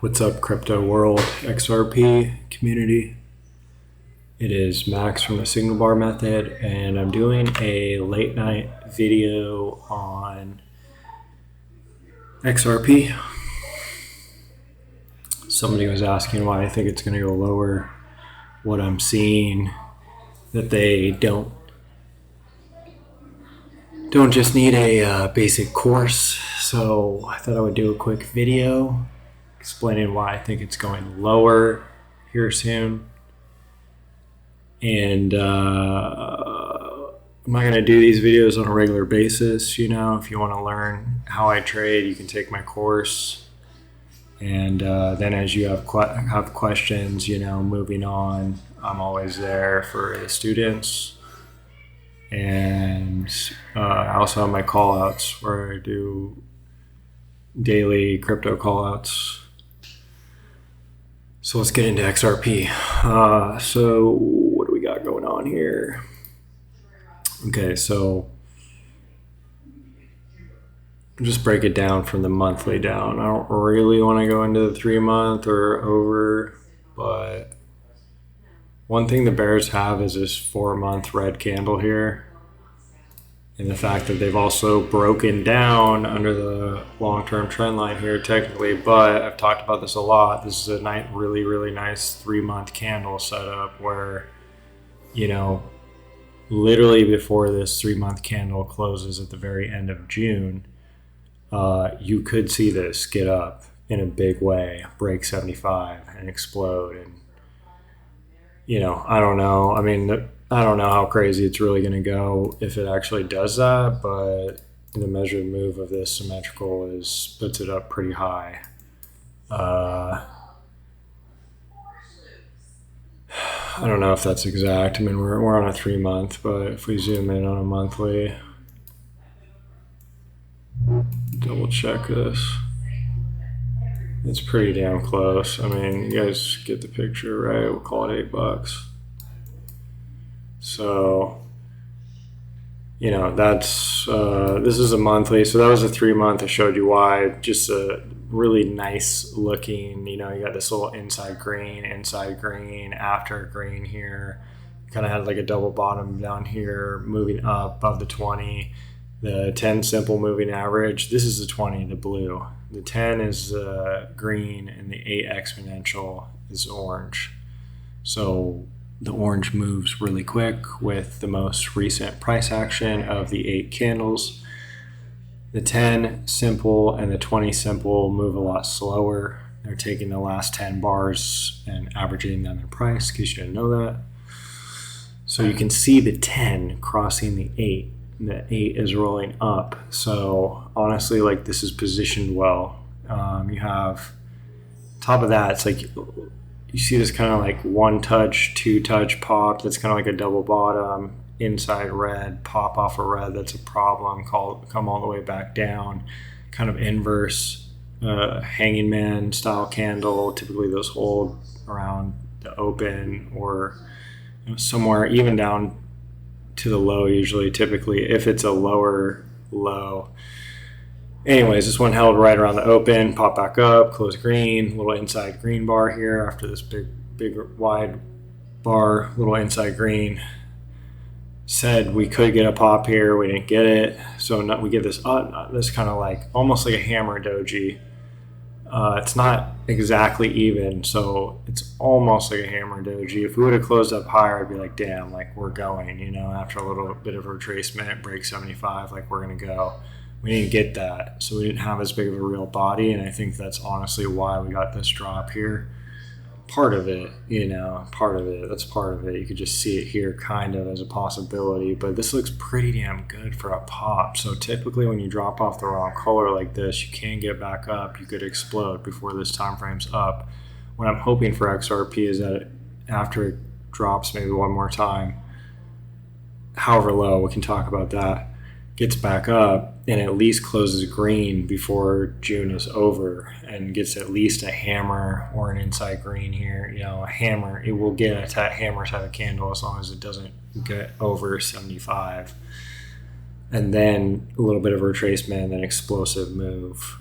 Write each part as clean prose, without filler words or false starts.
What's up, crypto world, XRP community? It is Max from the Signal Bar Method, and I'm doing a late night video on XRP. Somebody was asking why I think it's going to go lower. What I'm seeing that they don't just need a basic course, so I thought I would do a quick video explaining why I think it's going lower here soon. And I'm not going to do these videos on a regular basis. You know, if you want to learn how I trade, you can take my course. And then as you have questions, you know, moving on, I'm always there for the students. And I also have my call outs where I do daily crypto call outs. So let's get into XRP. So what do we got going on here? Okay, so just break it down from the monthly down. I don't really want to go into the 3 month or over, but one thing the bears have is this 4 month red candle here. And the fact that they've also broken down under the long-term trend line here technically, but I've talked about this a lot. This is a really, really nice 3 month candle setup where, you know, literally before this 3 month candle closes at the very end of June, you could see this get up in a big way, break 75 and explode. And, you know, I don't know. I mean, I don't know how crazy it's really going to go if it actually does that, but the measured move of this symmetrical puts it up pretty high. I don't know if that's exact. I mean, we're on a 3 month, but if we zoom in on a monthly, double check this. It's pretty damn close. I mean, you guys get the picture, right? We'll call it $8. So, you know, that's, this is a monthly. So that was a 3 month. I showed you why. Just a really nice looking, you know, you got this little inside green, after green here. Kind of had like a double bottom down here, moving up above the 20. The 10 simple moving average. This is the 20, the blue. The 10 is green, and the 8 exponential is orange. So the orange moves really quick with the most recent price action of the 8 candles. The 10 simple and the 20 simple move a lot slower. They're taking the last 10 bars and averaging them in price, in case you didn't know that. So you can see the 10 crossing the 8. The 8 is rolling up. So honestly, like, this is positioned well. You have top of that, it's like you see this kind of like 1 touch, 2 touch pop. That's kind of like a double bottom, inside red, pop off a red. That's a problem. Come all the way back down. Kind of inverse hanging man style candle. Typically those hold around the open or, you know, somewhere even down to the low usually, typically, if it's a lower low. Anyways, this one held right around the open, pop back up, close green, little inside green bar here after this big wide bar, little inside green. Said we could get a pop here, we didn't get it. So we get this kind of like almost like a hammer doji. It's not exactly even, so it's almost like a hammer doji. If we would have closed up higher, I'd be like, damn, like we're going, you know, after a little bit of a retracement, break 75, like we're going to go. We didn't get that, so we didn't have as big of a real body, and I think that's honestly why we got this drop here. Part of it, you know, that's part of it. You could just see it here kind of as a possibility, but this looks pretty damn good for a pop. So typically when you drop off the wrong color like this, you can get back up. You could explode before this time frame's up. What I'm hoping for XRP is that after it drops maybe one more time, however low, we can talk about that, gets back up and at least closes green before June is over and gets at least a hammer or an inside green here. You know, a hammer, it will get a hammer type of candle as long as it doesn't get over 75. and then a little bit of retracement and then explosive move,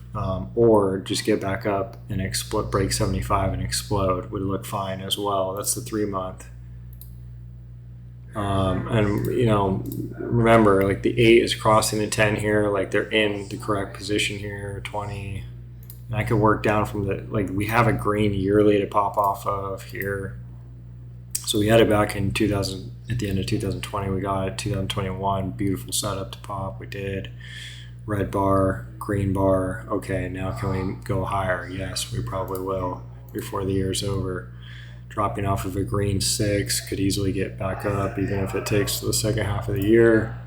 or just get back up and break 75 and explode would look fine as well. That's the 3 month. And remember, like the 8 is crossing the 10 here, like they're in the correct position here, 20. And I could work down from we have a green yearly to pop off of here. So we had it back in 2000, at the end of 2020, we got it 2021, beautiful setup to pop. We did red bar, green bar. Okay, now can we go higher? Yes, we probably will before the year's over. Dropping off of a green 6 could easily get back up, even if it takes the second half of the year.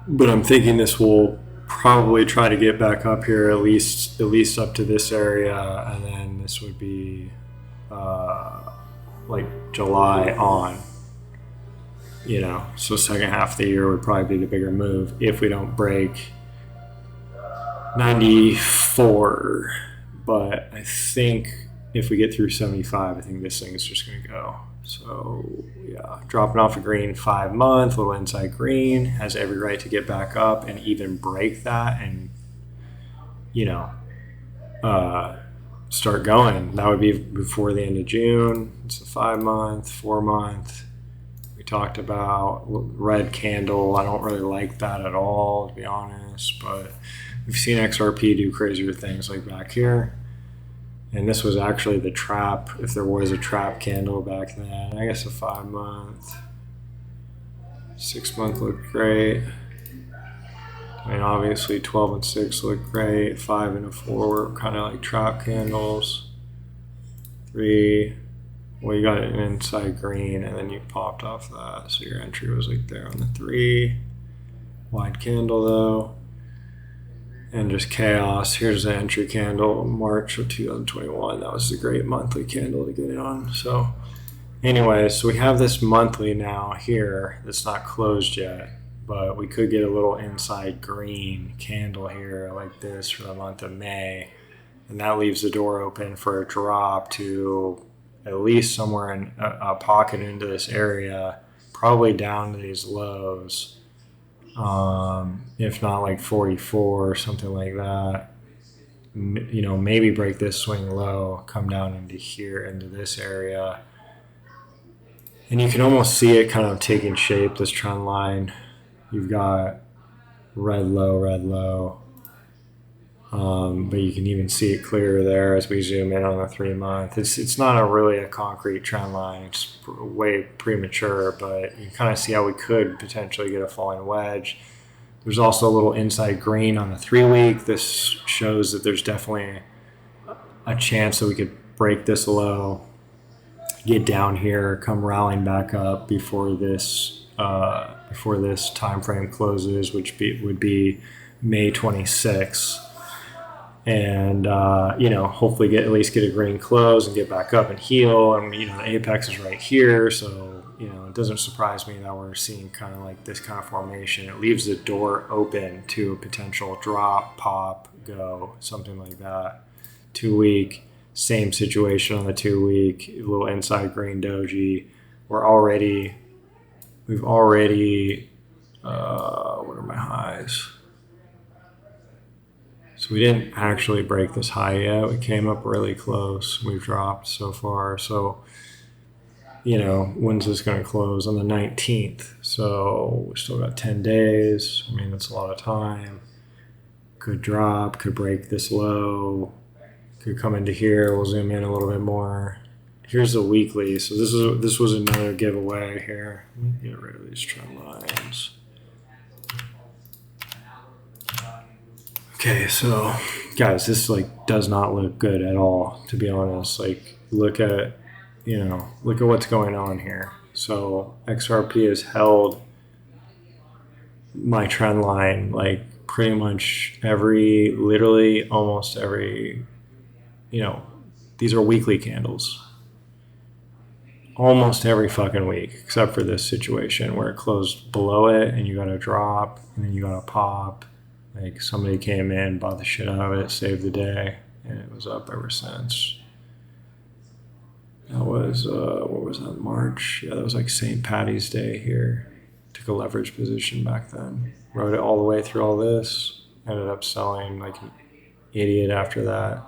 But I'm thinking this will probably try to get back up here, at least up to this area, and then this would be like July on. So second half of the year would probably be the bigger move if we don't break 94. But I think if we get through 75, I think this thing is just going to go. So, yeah, dropping off a green 5 month, little inside green, has every right to get back up and even break that and, start going. That would be before the end of June. It's a 5 month, 4 month. We talked about red candle. I don't really like that at all, to be honest, but we've seen XRP do crazier things like back here. And this was actually the trap, if there was a trap candle back then. I guess a 5 month. 6 month looked great. I mean, obviously 12 and 6 look great. 5 and a 4 were kind of like trap candles. 3, well, you got an inside green and then you popped off that. So your entry was like there on the 3. Wide candle though. And just chaos. Here's the entry candle, March of 2021. That was a great monthly candle to get it on. So anyway, so we have this monthly now here that's not closed yet, but we could get a little inside green candle here like this for the month of May. And that leaves the door open for a drop to at least somewhere in a pocket into this area, probably down to these lows. If not like 44 or something like that, maybe break this swing low, come down into here, into this area. And you can almost see it kind of taking shape, this trend line. You've got red low. But you can even see it clearer there as we zoom in on the 3 month. It's not really a concrete trend line. It's way premature, but you kind of see how we could potentially get a falling wedge. There's also a little inside green on the 3 week. This shows that there's definitely a chance that we could break this low, get down here, come rallying back up before this time frame closes, which would be May 26th. And hopefully at least get a green close and get back up and heal. And the apex is right here, so it doesn't surprise me that we're seeing kind of like this kind of formation. It leaves the door open to a potential drop, pop, go, something like that. 2 week, same situation on the 2 week, a little inside green doji. We've already what are my highs? So we didn't actually break this high yet. We came up really close. We've dropped so far. So, when's this going to close? On the 19th. So we still got 10 days. I mean, that's a lot of time. Could drop, could break this low, could come into here. We'll zoom in a little bit more. Here's the weekly. So this was another giveaway here. Let me get rid of these trend lines. Okay, so guys, this does not look good at all, to be honest. Look at what's going on here. So XRP has held my trend line pretty much almost every, these are weekly candles. Almost every fucking week, except for this situation where it closed below it and you got a drop and then you got a pop. Somebody came in, bought the shit out of it, saved the day, and it was up ever since. That was, what was that, March? Yeah, that was St. Patty's Day here. Took a leverage position back then. Rode it all the way through all this. Ended up selling like an idiot after that.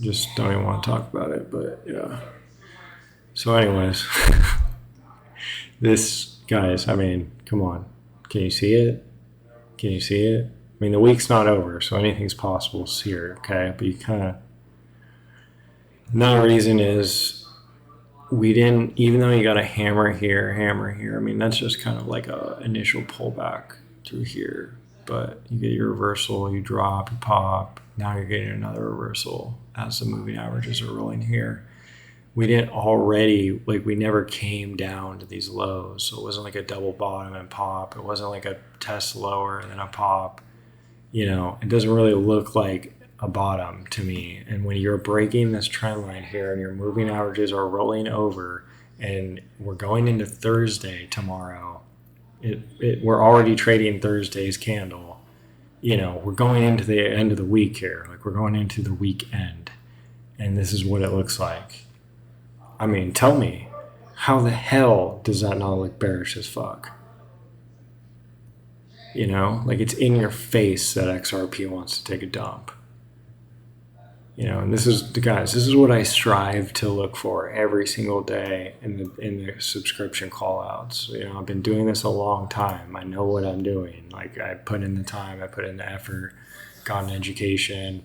Just don't even want to talk about it, but yeah. So anyways, this, guys, I mean, come on. Can you see it? Can you see it? I mean, the week's not over, so anything's possible here, okay? But you kind of... Another reason is we didn't, even though you got a hammer here, I mean, that's just kind of like a initial pullback through here. But you get your reversal, you drop, you pop. Now you're getting another reversal as the moving averages are rolling here. We didn't already, like, we never came down to these lows. So it wasn't like a double bottom and pop. It wasn't like a test lower and then a pop. You know, it doesn't really look like a bottom to me. And when you're breaking this trend line here and your moving averages are rolling over and we're going into Thursday tomorrow, we're already trading Thursday's candle. You know, we're going into the end of the week here. Like, we're going into the weekend. And this is what it looks like. I mean, tell me, how the hell does that not look bearish as fuck? You know, like, it's in your face that XRP wants to take a dump. You know, and this is, guys, this is what I strive to look for every single day in the subscription call outs. You know, I've been doing this a long time. I know what I'm doing. Like, I put in the time, I put in the effort, got an education,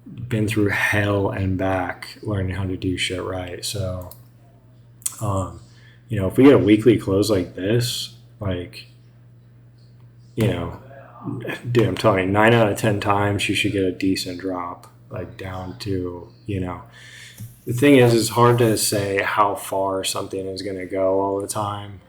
been through hell and back learning how to do shit right. So, you know, if we get a weekly close like this, like, you know, dude, I'm telling you, 9 out of 10 times you should get a decent drop, like down to, you know, the thing is, it's hard to say how far something is going to go all the time.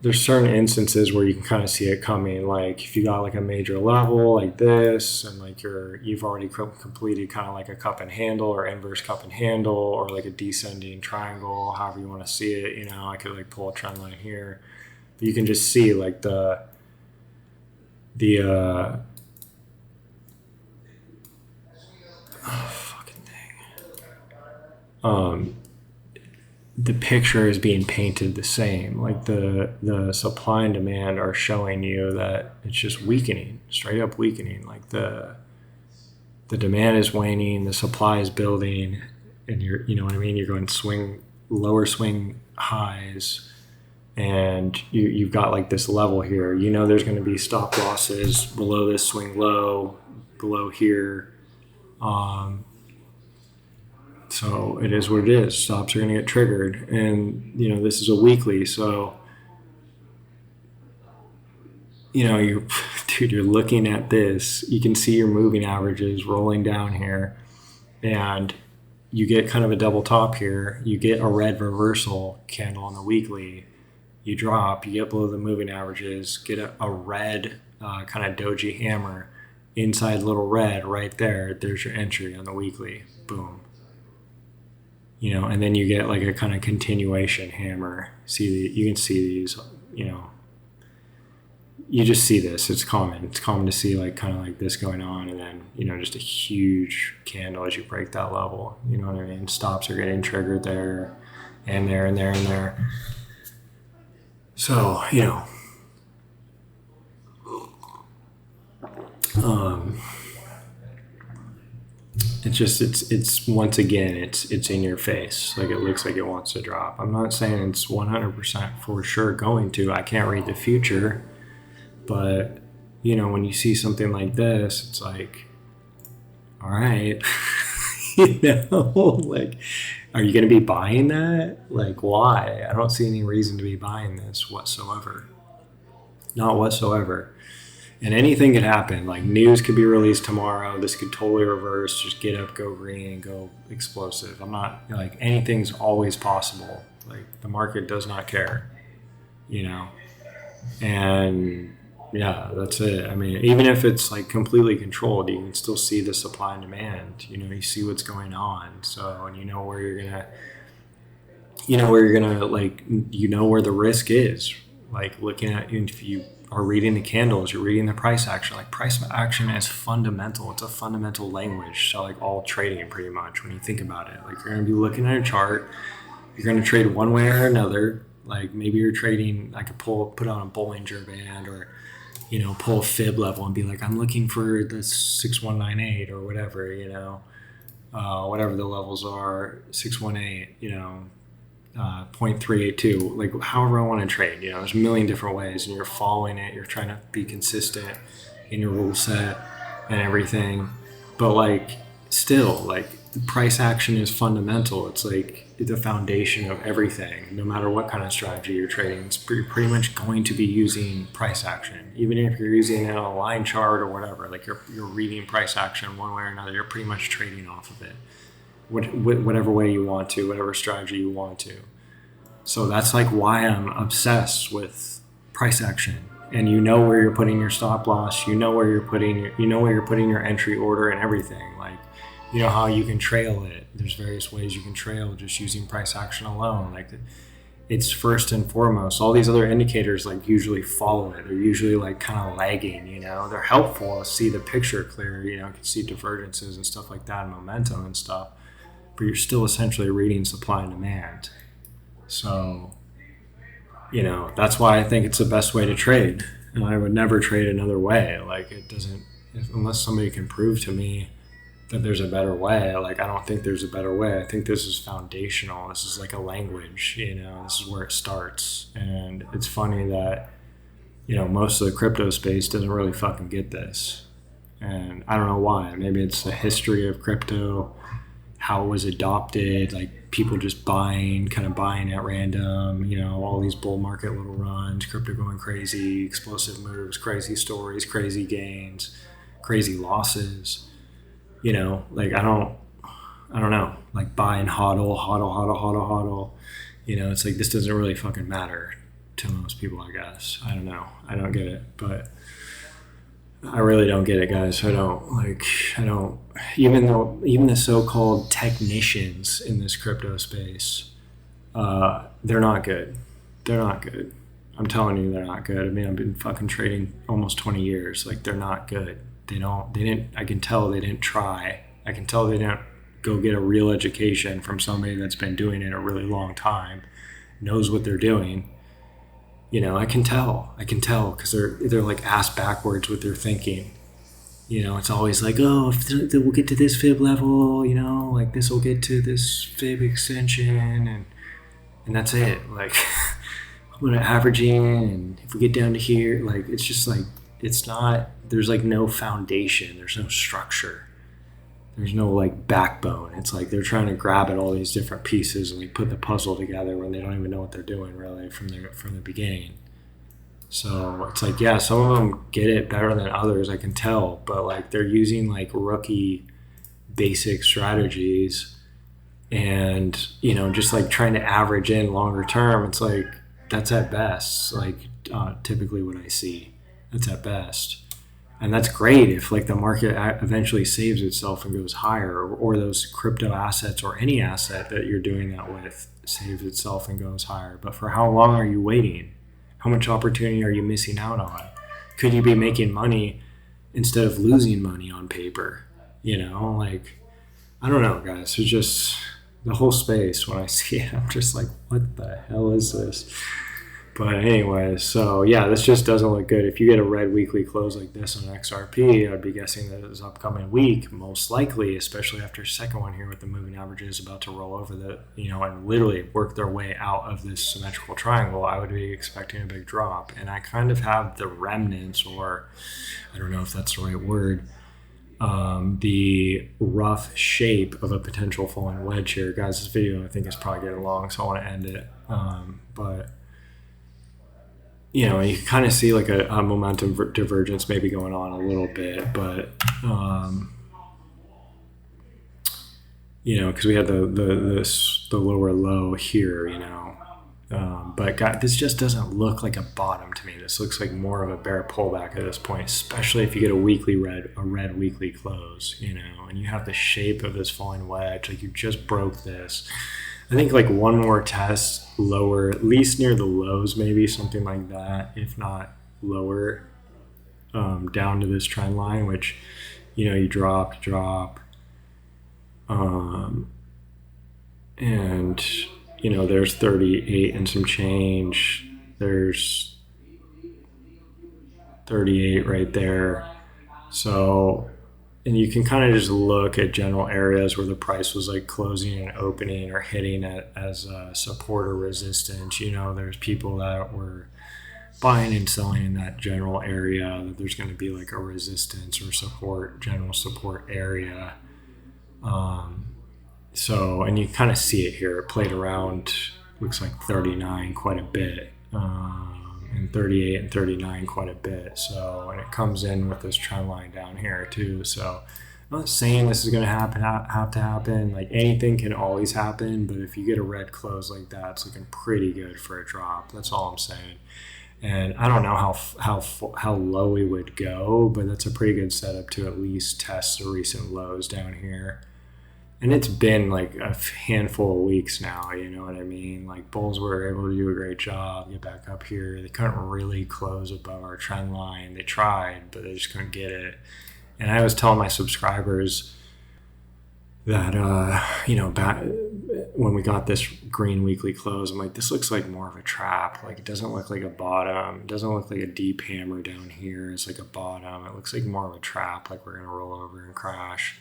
There's certain instances where you can kind of see it coming, like if you got like a major level like this, and like you've already completed kind of like a cup and handle or inverse cup and handle, or like a descending triangle, however you want to see it. You know, I could like pull a trend line here, but you can just see like the the picture is being painted the same. Like the supply and demand are showing you that it's just weakening, straight up weakening. Like the demand is waning, the supply is building, and you know what I mean? You're going lower swing highs, and you've got like this level here. You know there's going to be stop losses below this swing low, below here. So it is what it is. Stops are going to get triggered. And, you know, this is a weekly. So, you know, you're looking at this. You can see your moving averages rolling down here. And you get kind of a double top here. You get a red reversal candle on the weekly. You drop. You get below the moving averages. Get a red kind of doji hammer. Inside little red right there. There's your entry on the weekly. Boom. You know, and then you get like a kind of continuation hammer. You can see these, you know, you just see this. It's common. It's common to see like kind of like this going on, and then, you know, just a huge candle as you break that level. You know what I mean? Stops are getting triggered there and there and there and there. So, you know, it's once again, it's in your face. Like, it looks like it wants to drop. I'm not saying it's 100% for sure going to. I can't read the future, but you know, when you see something like this, it's like, all right, you know, like, are you going to be buying that? Like, why? I don't see any reason to be buying this whatsoever. Not whatsoever. And anything could happen. Like, news could be released tomorrow. This could totally reverse. Just get up, go green, and go explosive. I'm not, like, anything's always possible. Like, the market does not care, you know? And yeah, that's it. I mean, even if it's like completely controlled, you can still see the supply and demand. You know, you see what's going on. So, and you know where you're gonna, like, you know where the risk is. Like, looking at, if you are reading the candles, you're reading the price action. Like, price action is fundamental. It's a fundamental language to like all trading, pretty much, when you think about it. Like, you're gonna be looking at a chart, you're going to trade one way or another. Like maybe you're trading, I could put on a Bollinger Band, or pull a fib level and be like, I'm looking for the 6198 or whatever, whatever the levels are, 618, 0.382, like however I want to trade. There's a million different ways, and you're following it. You're trying to be consistent in your rule set and everything. But like, still, like, the price action is fundamental. It's like the foundation of everything. No matter what kind of strategy you're trading, it's pretty much going to be using price action. Even if you're using it on a line chart or whatever, like you're reading price action one way or another, you're pretty much trading off of it. Whatever way you want to, whatever strategy you want to. So that's like why I'm obsessed with price action. And where you're putting your stop loss, where you're putting your entry order and everything. Like, how you can trail it. There's various ways you can trail just using price action alone. Like, it's first and foremost. All these other indicators like usually follow it. They're usually like kind of lagging, They're helpful to see the picture clear, you can see divergences and stuff like that, and momentum and stuff. But you're still essentially reading supply and demand. So, that's why I think it's the best way to trade. And I would never trade another way. Like, it doesn't, unless somebody can prove to me that there's a better way. Like, I don't think there's a better way. I think this is foundational. This is like a language, this is where it starts. And it's funny that, most of the crypto space doesn't really fucking get this. And I don't know why. Maybe it's the history of crypto, how it was adopted, like people just buying at random, all these bull market little runs, crypto going crazy, explosive moves, crazy stories, crazy gains, crazy losses. Like I don't know, like buy and hodl. It's like this doesn't really fucking matter to most people, I guess. I don't know. I don't get it, but I really don't get it, guys. I don't, even the so-called technicians in this crypto space, they're not good. They're not good. I'm telling you, they're not good. I mean, I've been fucking trading almost 20 years. Like, they're not good. I can tell they didn't try. I can tell they didn't go get a real education from somebody that's been doing it a really long time, knows what they're doing. I can tell because they're like ass backwards with their thinking. It's always like, oh, if we'll get to this fib level, like this will get to this fib extension, and that's it. Like, I'm going to average in, and if we get down to here, like, it's just like, it's not, there's like no foundation. There's no structure. There's no like backbone. It's like they're trying to grab at all these different pieces and like put the puzzle together when they don't even know what they're doing really from the beginning. So it's like, yeah, some of them get it better than others, I can tell, but like they're using like rookie basic strategies and, just like trying to average in longer term. It's like, that's at best, like typically what I see. That's at best. And that's great if like the market eventually saves itself and goes higher, or those crypto assets or any asset that you're doing that with saves itself and goes higher. But for how long are you waiting? How much opportunity are you missing out on? Could you be making money instead of losing money on paper? Like, I don't know, guys. It's just the whole space. When I see it, I'm just like, what the hell is this? But anyway, so yeah, this just doesn't look good. If you get a red weekly close like this on XRP, I'd be guessing that this upcoming week, most likely, especially after second one here with the moving averages about to roll over and literally work their way out of this symmetrical triangle, I would be expecting a big drop. And I kind of have the remnants, or I don't know if that's the right word, the rough shape of a potential falling wedge here. Guys, this video I think is probably getting long, so I want to end it. But you can kind of see like a momentum divergence maybe going on a little bit, but because we had the lower low here, but God, this just doesn't look like a bottom to me. This looks like more of a bear pullback at this point, especially if you get a red weekly close, and you have the shape of this falling wedge, like you just broke this. I think like one more test lower, at least near the lows, maybe something like that, if not lower, down to this trend line, which, you drop, and you know, there's 38 and some change. There's 38 right there. So, and you can kind of just look at general areas where the price was like closing and opening or hitting it as a support or resistance. You know, there's people that were buying and selling in that general area, that there's going to be like a resistance or support, general support area. So, and you kind of see it here. It played around, looks like 39 quite a bit, and 38 and 39 quite a bit. So, and it comes in with this trend line down here too. So, I'm not saying this is going to have to happen. Like anything can always happen, but if you get a red close like that, it's looking pretty good for a drop. That's all I'm saying. And I don't know how low we would go, but that's a pretty good setup to at least test the recent lows down here. And it's been like a handful of weeks now, you know what I mean? Like bulls were able to do a great job, get back up here. They couldn't really close above our trend line. They tried, but they just couldn't get it. And I was telling my subscribers that, you know, back when we got this green weekly close, I'm like, this looks like more of a trap. Like it doesn't look like a bottom. It doesn't look like a deep hammer down here. It's like a bottom. It looks like more of a trap, like we're going to roll over and crash.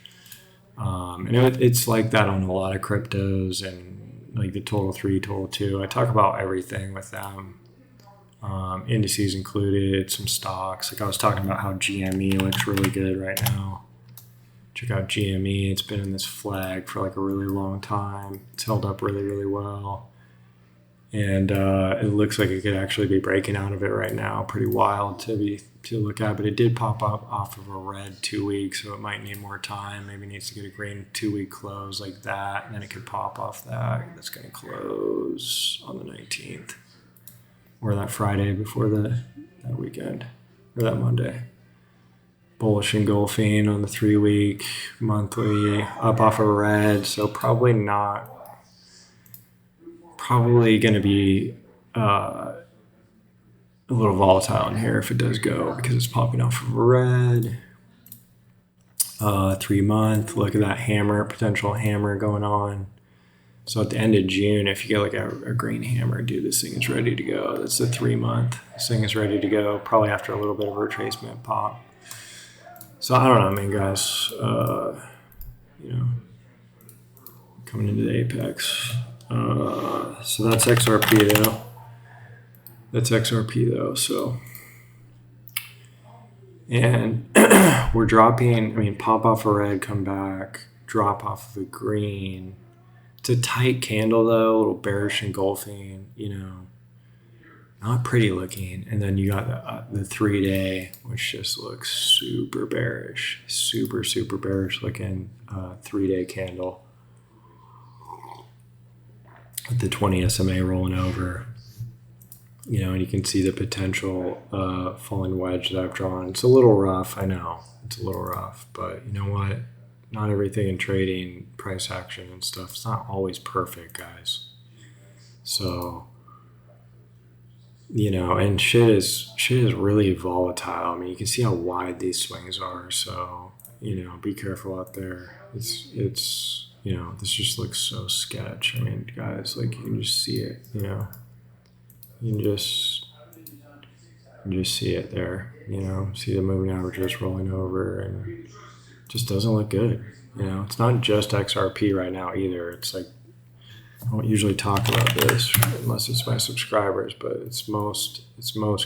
And it's like that on a lot of cryptos and like the Total 3, Total 2. I talk about everything with them, indices included, some stocks. Like I was talking about how GME looks really good right now. Check out GME. It's been in this flag for like a really long time. It's held up really, really well. And it looks like it could actually be breaking out of it right now. Pretty wild to look at, but it did pop up off of a red 2 weeks, so it might need more time. Maybe needs to get a green 2 week close like that, and then it could pop off that. That's going to close on the 19th, or that Friday before that weekend, or that Monday. Bullish engulfing on the 3 week, monthly, up off a red, so probably going to be a little volatile in here if it does go, because it's popping off of a red. 3 month, look at that hammer, potential hammer going on. So at the end of June, if you get like a green hammer, dude, this thing is ready to go. That's the 3 month. This thing is ready to go, probably after a little bit of a retracement pop. So I don't know, man, guys. You know, coming into the apex. So that's XRP though. So, and we're dropping. I mean, pop off a red, come back, drop off of a green. It's a tight candle though, a little bearish engulfing. You know, not pretty looking. And then you got the 3 day, which just looks super bearish, super bearish looking 3 day candle. With the 20 SMA rolling over, you know, and you can see the potential falling wedge that I've drawn. It's a little rough, I know. It's a little rough, but you know what? Not everything in trading, price action and stuff, it's not always perfect, guys. So, you know, and shit is really volatile. I mean, you can see how wide these swings are. So, you know, be careful out there. It's you know, this just looks so sketch. I mean, guys, like you can just see it, you know. You can just see it there, you know, see the moving averages rolling over, and it just doesn't look good. You know, it's not just XRP right now either. It's like, I don't usually talk about this unless it's my subscribers, but it's most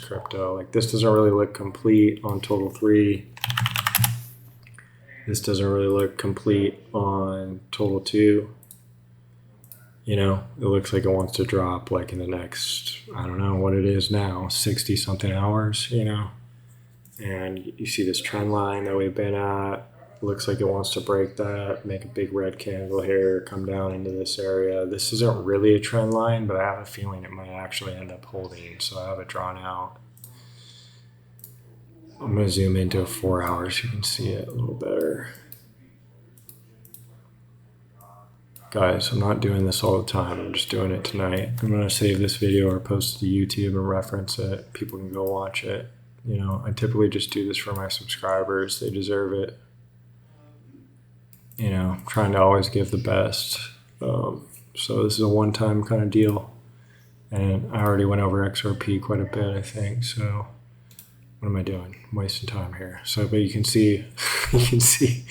crypto. Like this doesn't really look complete on Total 3. This doesn't really look complete on Total 2. You know, it looks like it wants to drop like in the next, I don't know what it is now, 60 something hours, you know. And you see this trend line that we've been at. It looks like it wants to break that, make a big red candle here, come down into this area. This isn't really a trend line, but I have a feeling it might actually end up holding. So I have it drawn out. I'm going to zoom into 4 hours so you can see it a little better. Guys, I'm not doing this all the time. I'm just doing it tonight. I'm going to save this video or post it to YouTube and reference it. People can go watch it. You know, I typically just do this for my subscribers. They deserve it. You know, trying to always give the best. So this is a one-time kind of deal. And I already went over XRP quite a bit, I think. So what am I doing? I'm wasting time here. So, but you can see, you can see,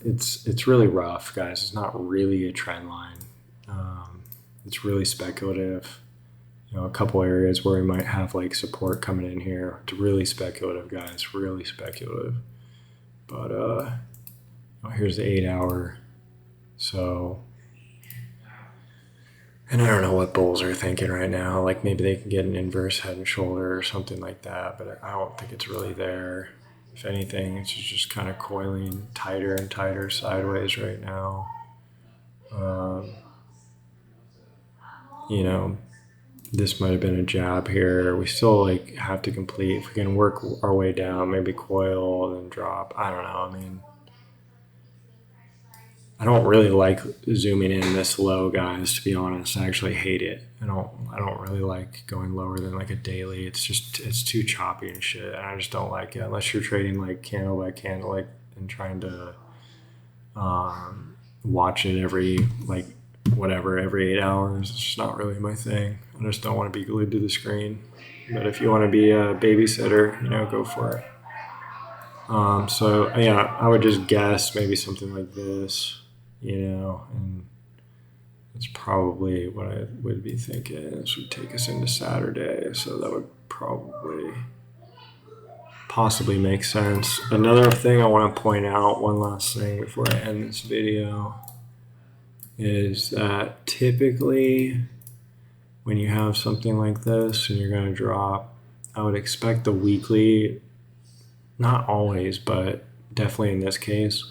it's really rough, guys. It's not really a trend line. It's really speculative. A couple areas where we might have like support coming in here. It's really speculative, guys. Really speculative. But here's the 8 hour. So, and I don't know what bulls are thinking right now. Like maybe they can get an inverse head and shoulder or something like that. But I don't think it's really there. If anything, it's just kind of coiling tighter and tighter sideways right now. This might have been a jab here. We still like have to complete. If we can work our way down, maybe coil and then drop. I don't know. I mean, I don't really like zooming in this low, guys. To be honest, I actually hate it. I don't really like going lower than like a daily. It's too choppy and shit. And I just don't like it unless you're trading like candle by candle, like and trying to watch it every like every 8 hours. It's just not really my thing. I just don't want to be glued to the screen. But if you want to be a babysitter, go for it. So yeah, I would just guess maybe something like this, and that's probably what I would be thinking. This would take us into Saturday, so that would possibly make sense. Another thing I want to point out, one last thing before I end this video, is that typically when you have something like this and you're going to drop, I would expect the weekly, not always, but definitely in this case,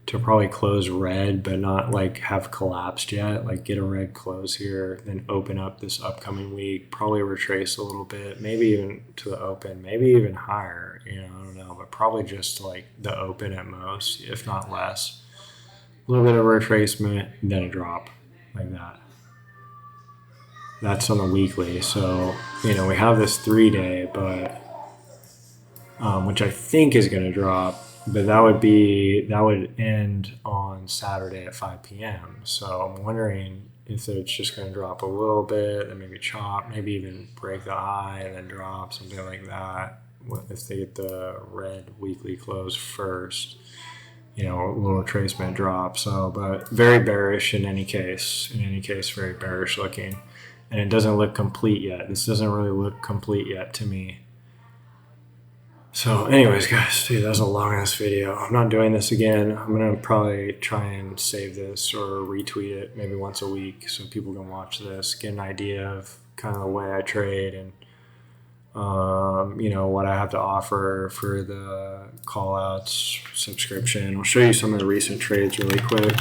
to probably close red, but not like have collapsed yet. Like get a red close here, then open up this upcoming week, probably retrace a little bit, maybe even to the open, maybe even higher, I don't know, but probably just like the open at most, if not less. A little bit of retracement, then a drop like that. That's on the weekly. So, we have this 3-day, but which I think is going to drop, but that would end on Saturday at 5 p.m. So I'm wondering if it's just going to drop a little bit, then maybe chop, maybe even break the high and then drop, something like that. If they get the red weekly close first, a little retracement drop. So, but very bearish in any case, very bearish looking. And it doesn't look complete yet. This doesn't really look complete yet to me. So anyways, guys, dude, that was a long ass video. I'm not doing this again. I'm going to probably try and save this or retweet it maybe once a week so people can watch this, get an idea of kind of the way I trade and, what I have to offer for the call outs subscription. I'll show you some of the recent trades really quick.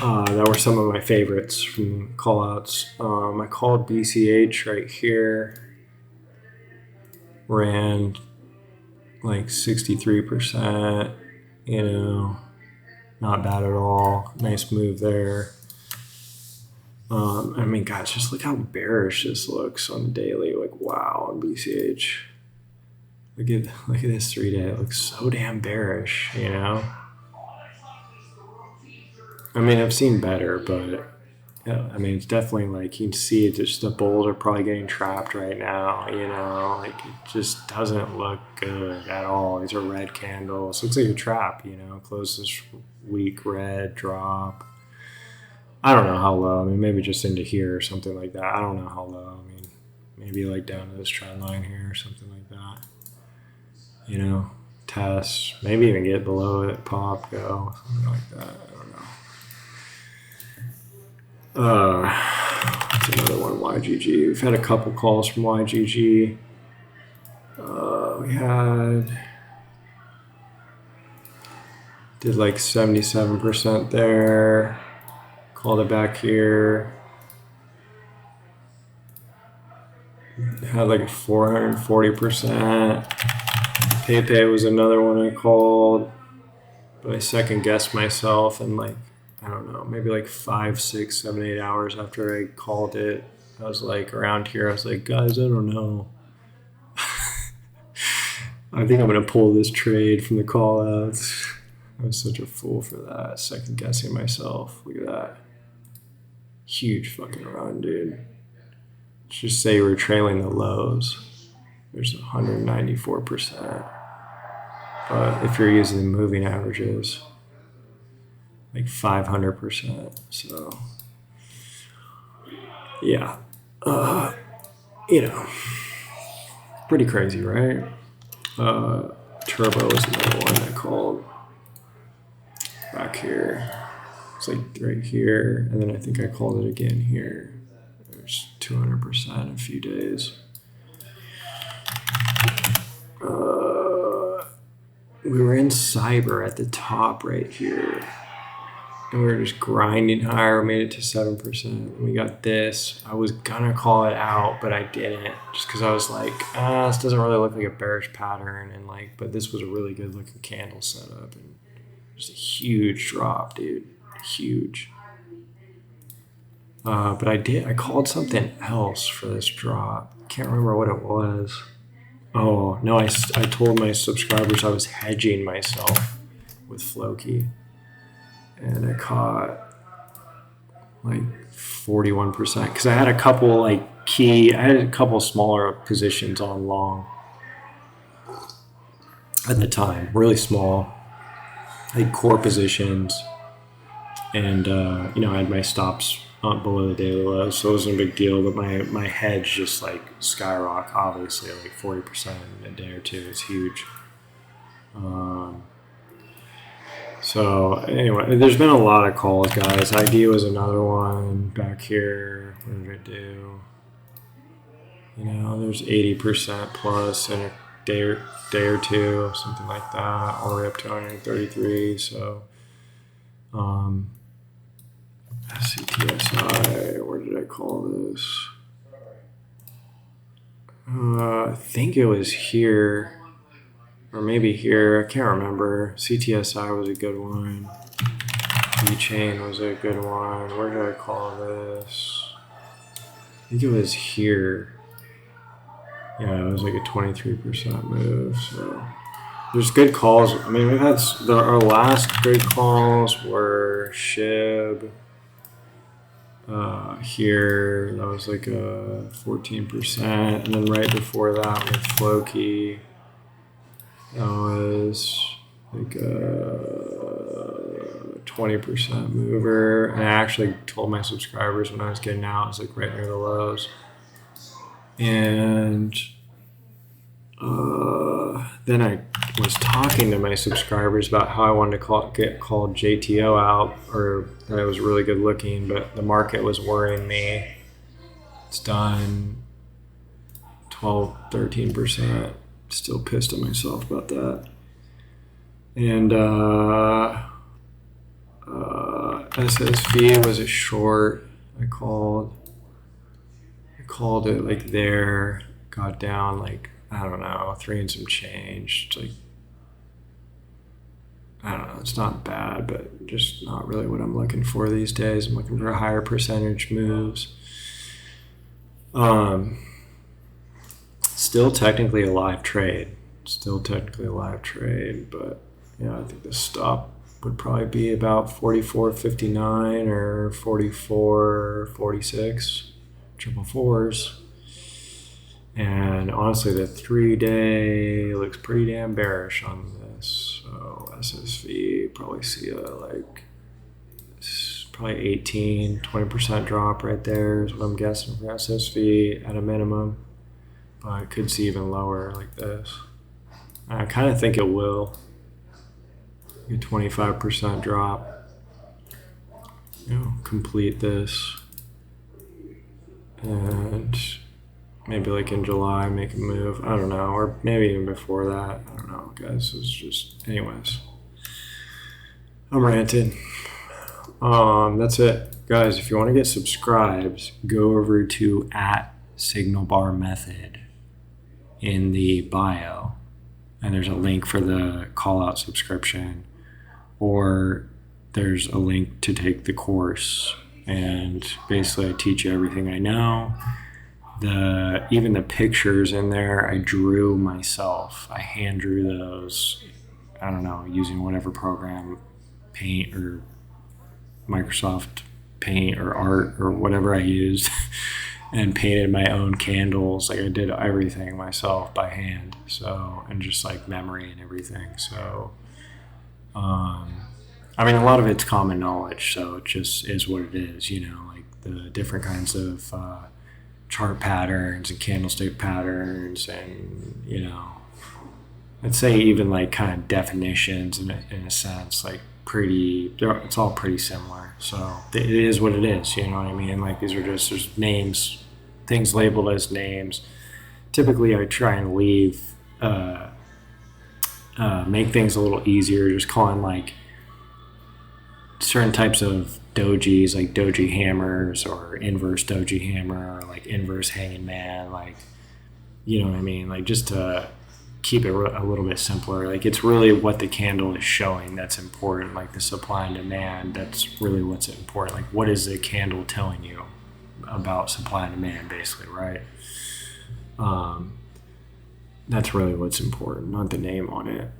That were some of my favorites from call outs. I called BCH right here. Ran like 63%, not bad at all. Nice move there. Guys, just look how bearish this looks on the daily. Like, wow, on BCH. Look at this 3-day. It looks so damn bearish, I've seen better, but yeah, it's definitely like you can see it. Just the bulls are probably getting trapped right now. Like it just doesn't look good at all. These are red candles. Looks like a trap. Close this week red drop. I don't know how low. Maybe just into here or something like that. I don't know how low. Maybe like down to this trend line here or something like that. Test. Maybe even get below it. Pop. Go. Something like that. I don't know. That's another one, YGG. We've had a couple calls from YGG. We did like 77% there. Called it back here. Had like a 440%. PayPay was another one I called, but I second guessed myself and like, I don't know, maybe like 5, 6, 7, 8 hours after I called it, I was like around here. I was like, guys, I don't know. I think I'm going to pull this trade from the call outs. I was such a fool for that. Second guessing myself. Look at that. Huge fucking run, dude. Let's just say we're trailing the lows. There's 194%. But if you're using the moving averages, like 500%. So, yeah. Pretty crazy, right? Turbo is another one I called back here. It's like right here, and then I think I called it again here. There's 200% in a few days. We were in cyber at the top right here, and we were just grinding higher. We made it to 7%. We got this. I was gonna call it out, but I didn't, just because I was like, this doesn't really look like a bearish pattern, and but this was a really good looking candle setup, and just a huge drop, dude, huge. But I called something else for this drop. Can't remember what it was. Oh no, I told my subscribers I was hedging myself with Floki. And I caught like 41% because I had a couple I had a couple smaller positions on long at the time, really small, like core positions, and I had my stops below the daily low, so it wasn't a big deal. But my hedge just like skyrocket, obviously, like 40% in a day or two is huge. So anyway, there's been a lot of calls, guys. ID was another one back here. What did I do? There's 80% plus in a day or two, something like that, all the way up to 133. So, CTSI. Where did I call this? I think it was here. Or maybe here, I can't remember. CTSI was a good one. V-Chain was a good one. Where did I call this? I think it was here. Yeah, it was like a 23% move. So there's good calls. I mean, we've had our last good calls were SHIB. Here, that was like a 14%. And then right before that with Floki, that was like a 20% mover. And I actually told my subscribers when I was getting out, it was like right near the lows. And then I was talking to my subscribers about how I wanted to get called JTO out, or that it was really good looking, but the market was worrying me. It's done 12, 13%. Still pissed at myself about that. And SSV was a short. I called it like there, got down like, I don't know, 3 and some change. It's like, I don't know, it's not bad, but just not really what I'm looking for these days. I'm looking for higher percentage moves. Still technically a live trade, but I think the stop would probably be about 44.59 or 44.46, triple fours. And honestly, the 3-day looks pretty damn bearish on this. So SSV probably see probably 18-20% drop right there is what I'm guessing for SSV at a minimum. But I could see even lower like this. I kind of think it will. A 25% drop. Complete this. And maybe like in July make a move. I don't know. Or maybe even before that. I don't know, guys. It's just, anyways. I'm ranting. That's it. Guys, if you want to get subscribed, go over to @SignalBarMethod in the bio, and there's a link for the call out subscription, or there's a link to take the course, and basically I teach you everything I know. Even the pictures in there I drew myself. I hand drew those. I don't know, using whatever program, Paint or Microsoft Paint or Art or whatever I used, and painted my own candles. Like I did everything myself by hand. So, and just like memory and everything. So, I mean, a lot of it's common knowledge. So it just is what it is, like the different kinds of chart patterns and candlestick patterns and, I'd say even like kind of definitions in a sense, like it's all pretty similar. So it is what it is, you know what I mean? Like these are just, there's names, things labeled as names. Typically I try and make things a little easier, just calling like certain types of dojis, like doji hammers or inverse doji hammer or like inverse hanging man, like, you know what I mean? Like just to keep it a little bit simpler. Like it's really what the candle is showing that's important, like the supply and demand. That's really what's important. Like what is the candle telling you about supply and demand, basically, right? That's really what's important, not the name on it.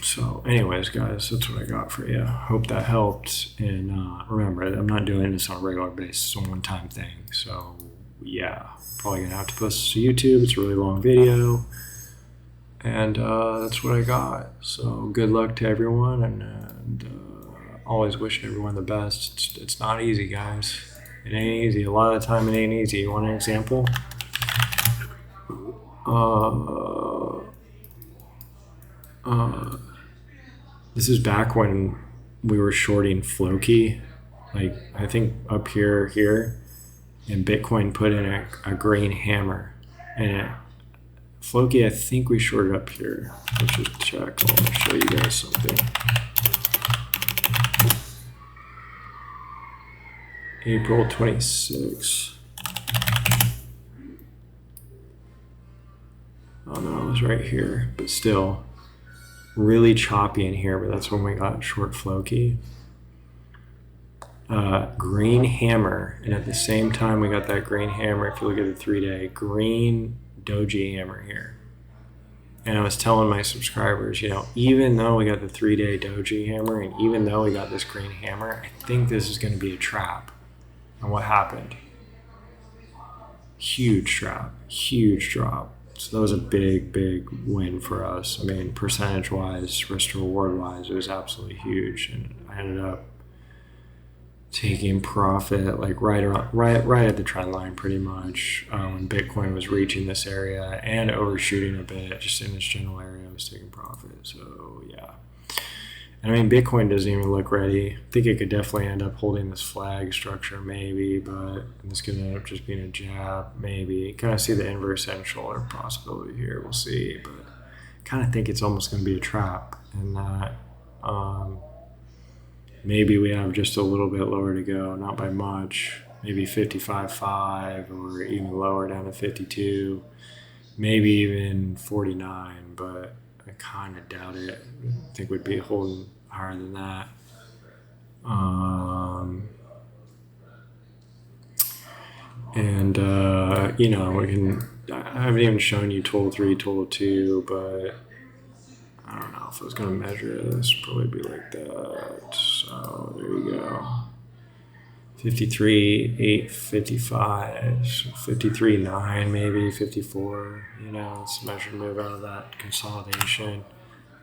So anyways, guys, that's what I got for you. Hope that helped. And remember, I'm not doing this on a regular basis, it's a one-time thing. So yeah, probably gonna have to post this to YouTube. It's a really long video, and that's what I got. So good luck to everyone, and always wish everyone the best. It's not easy, guys. It ain't easy. A lot of the time it ain't easy. You want an example? This is back when we were shorting Floki, like I think up here, and Bitcoin put in a green hammer, and Floki, I think we shorted up here. Let's just check. I want to show you guys something. April 26. Oh no, it was right here, but still really choppy in here, but that's when we got short Floki. Green hammer, and at the same time we got that green hammer, if you look at the 3-day, green doji hammer here. And I was telling my subscribers, even though we got the 3-day doji hammer, and even though we got this green hammer, I think this is going to be a trap. And what happened? Huge trap, huge drop. So that was a big win for us. I mean, percentage-wise, risk to reward-wise, it was absolutely huge, and I ended up taking profit like right at the trend line, pretty much, when Bitcoin was reaching this area and overshooting a bit. Just in this general area, I was taking profit. So yeah. And I mean, Bitcoin doesn't even look ready. I think it could definitely end up holding this flag structure, maybe, but this could end up just being a jab, maybe. Kind of see the inverse head and shoulder possibility here. We'll see, but kind of think it's almost going to be a trap, and that maybe we have just a little bit lower to go, not by much. Maybe 55.5 or even lower down to 52, maybe even 49, but I kind of doubt it. I think we'd be holding higher than that. I haven't even shown you total 3, total 2, but I don't know if I was going to measure this, probably be like that. So there you go. 53, 8, 55, 53, 9, maybe 54. Let's measure move out of that consolidation.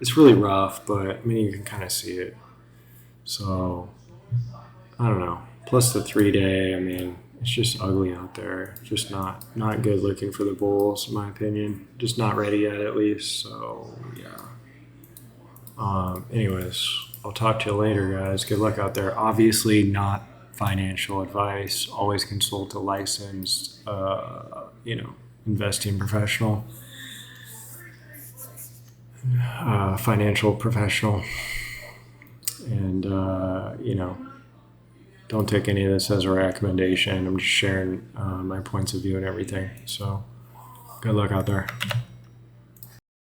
It's really rough, but I mean, you can kind of see it. So I don't know. Plus the 3-day, I mean, it's just ugly out there. Just not good looking for the bulls, in my opinion. Just not ready yet, at least. So yeah. Anyways, I'll talk to you later, guys. Good luck out there. Obviously not financial advice. Always consult a licensed, investing professional, financial professional. And, don't take any of this as a recommendation. I'm just sharing my points of view and everything. So good luck out there.